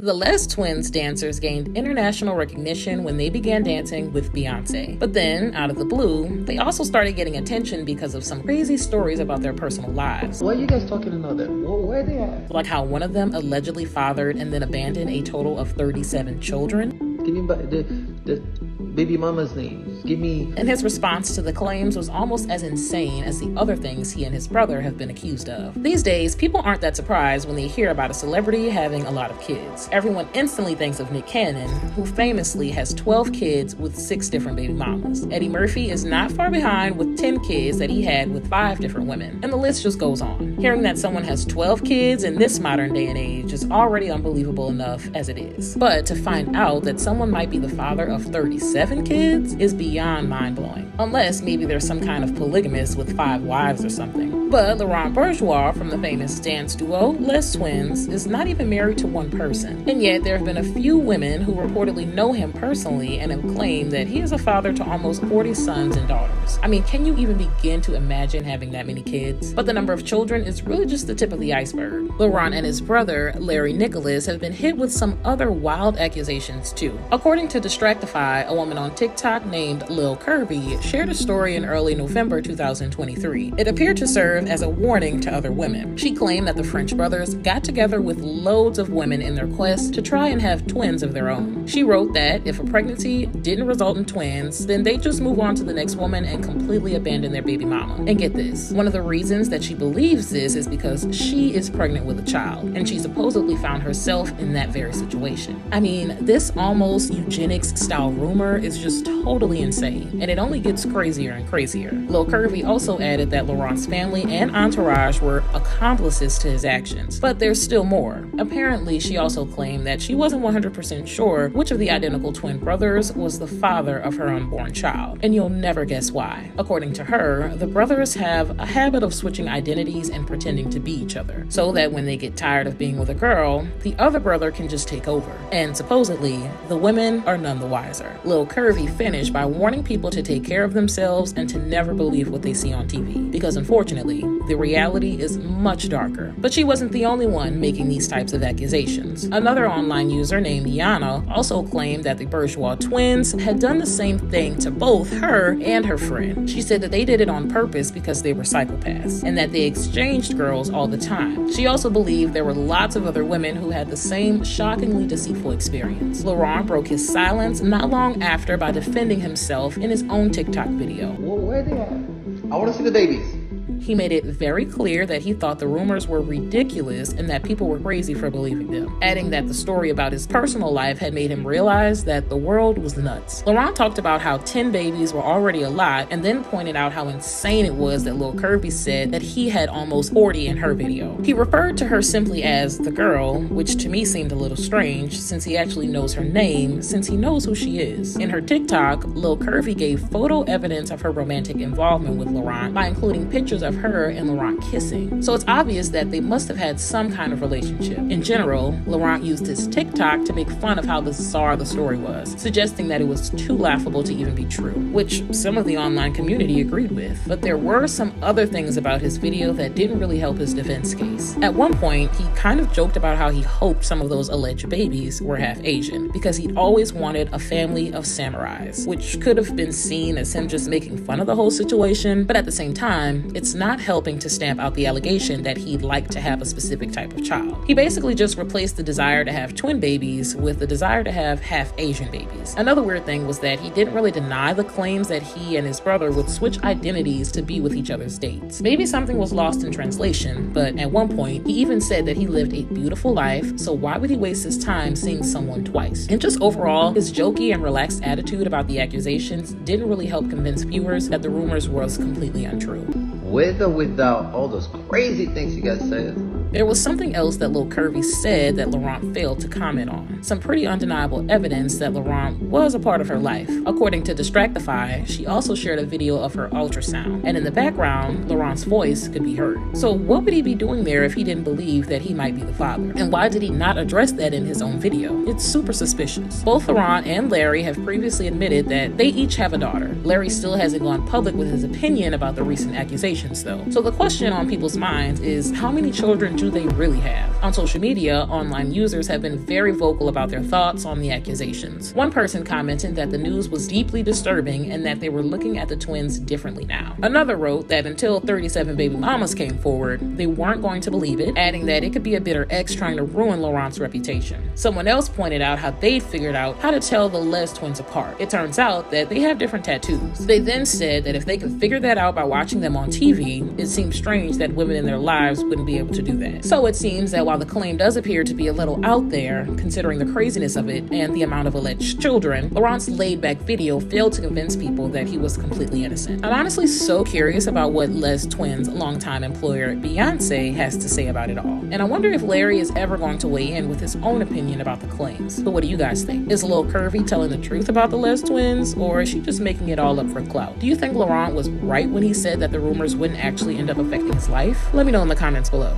The Les twins dancers gained international recognition when they began dancing with Beyonce. But then, out of the blue, they also started getting attention because of some crazy stories about their personal lives. Why are you guys talking about that? Where are they at? Like how one of them allegedly fathered and then abandoned a total of 37 children. Give me the baby mama's names. Give me... And his response to the claims was almost as insane as the other things he and his brother have been accused of. These days, people aren't that surprised when they hear about a celebrity having a lot of kids. Everyone instantly thinks of Nick Cannon, who famously has 12 kids with 6 different baby mamas. Eddie Murphy is not far behind with 10 kids that he had with 5 different women. And the list just goes on. Hearing that someone has 12 kids in this modern day and age is already unbelievable enough as it is. But to find out that someone might be the father of 37 kids is beyond mind-blowing. Unless maybe there's some kind of polygamist with 5 wives or something. But Laurent Bourgeois from the famous dance duo Les Twins is not even married to one person. And yet there have been a few women who reportedly know him personally and have claimed that he is a father to almost 40 sons and daughters. I mean, can you even begin to imagine having that many kids? But the number of children is really just the tip of the iceberg. Laurent and his brother, Larry Nicholas, have been hit with some other wild accusations too. According to Distractify, a woman on TikTok named Lil Curvy shared a story in early November 2023. It appeared to serve as a warning to other women. She claimed that the French brothers got together with loads of women in their quest to try and have twins of their own. She wrote that if a pregnancy didn't result in twins, then they just move on to the next woman and completely abandon their baby mama. And get this, one of the reasons that she believes this is because she is pregnant with a child, and she supposedly found herself in that very situation. I mean, this almost eugenics style rumor is just totally insane, and it only gets crazier and crazier. Lil Curvy also added that Laurent's family and entourage were accomplices to his actions, but there's still more. Apparently, she also claimed that she wasn't 100% sure which of the identical twin brothers was the father of her unborn child, and you'll never guess why. According to her, the brothers have a habit of switching identities and pretending to be each other, so that when they get tired of being with a girl, the other brother can just take over. And supposedly, the women are none the wiser. Lil Curvy finished by warning people to take care of themselves and to never believe what they see on TV, because unfortunately, the reality is much darker. But she wasn't the only one making these types of accusations. Another online user named Yana also claimed that the Bourgeois twins had done the same thing to both her and her friend. She said that they did it on purpose because they were psychopaths, and that they exchanged girls all the time. She also believed there were lots of other women who had the same shockingly deceitful experience. Laurent broke his silence not long after by defending himself in his own TikTok video. Where are they at? I want to see the babies. He made it very clear that he thought the rumors were ridiculous and that people were crazy for believing them, adding that the story about his personal life had made him realize that the world was nuts. Laurent talked about how 10 babies were already a lot, and then pointed out how insane it was that Lil Curvy said that he had almost 40 in her video. He referred to her simply as the girl, which to me seemed a little strange since he actually knows her name, since he knows who she is. In her TikTok, Lil Curvy gave photo evidence of her romantic involvement with Laurent by including pictures of her and Laurent kissing. So it's obvious that they must have had some kind of relationship. In general, Laurent used his TikTok to make fun of how bizarre the story was, suggesting that it was too laughable to even be true, which some of the online community agreed with. But there were some other things about his video that didn't really help his defense case. At one point, he kind of joked about how he hoped some of those alleged babies were half Asian, because he'd always wanted a family of samurais, which could have been seen as him just making fun of the whole situation, but at the same time, it's not helping to stamp out the allegation that he'd like to have a specific type of child. He basically just replaced the desire to have twin babies with the desire to have half Asian babies. Another weird thing was that he didn't really deny the claims that he and his brother would switch identities to be with each other's dates. Maybe something was lost in translation, but at one point, he even said that he lived a beautiful life, so why would he waste his time seeing someone twice? And just overall, his jokey and relaxed attitude about the accusations didn't really help convince viewers that the rumors was completely untrue. With or without all those crazy things you guys said? There was something else that Lil Curvy said that Laurent failed to comment on. Some pretty undeniable evidence that Laurent was a part of her life. According to Distractify, she also shared a video of her ultrasound, and in the background, Laurent's voice could be heard. So what would he be doing there if he didn't believe that he might be the father? And why did he not address that in his own video? It's super suspicious. Both Laurent and Larry have previously admitted that they each have a daughter. Larry still hasn't gone public with his opinion about the recent accusations though. So the question on people's minds is, how many children do do they really have? On social media, online users have been very vocal about their thoughts on the accusations. One person commented that the news was deeply disturbing and that they were looking at the twins differently now. Another wrote that until 37 baby mamas came forward, they weren't going to believe it, adding that it could be a bitter ex trying to ruin Laurent's reputation. Someone else pointed out how they'd figured out how to tell the Les twins apart. It turns out that they have different tattoos. They then said that if they could figure that out by watching them on TV, it seems strange that women in their lives wouldn't be able to do that. So it seems that while the claim does appear to be a little out there, considering the craziness of it and the amount of alleged children, Laurent's laid-back video failed to convince people that he was completely innocent. I'm honestly so curious about what Les twins' longtime employer Beyonce has to say about it all. And I wonder if Larry is ever going to weigh in with his own opinion about the claims. But what do you guys think? Is Lil Curvy telling the truth about the Les twins, or is she just making it all up for clout? Do you think Laurent was right when he said that the rumors wouldn't actually end up affecting his life? Let me know in the comments below.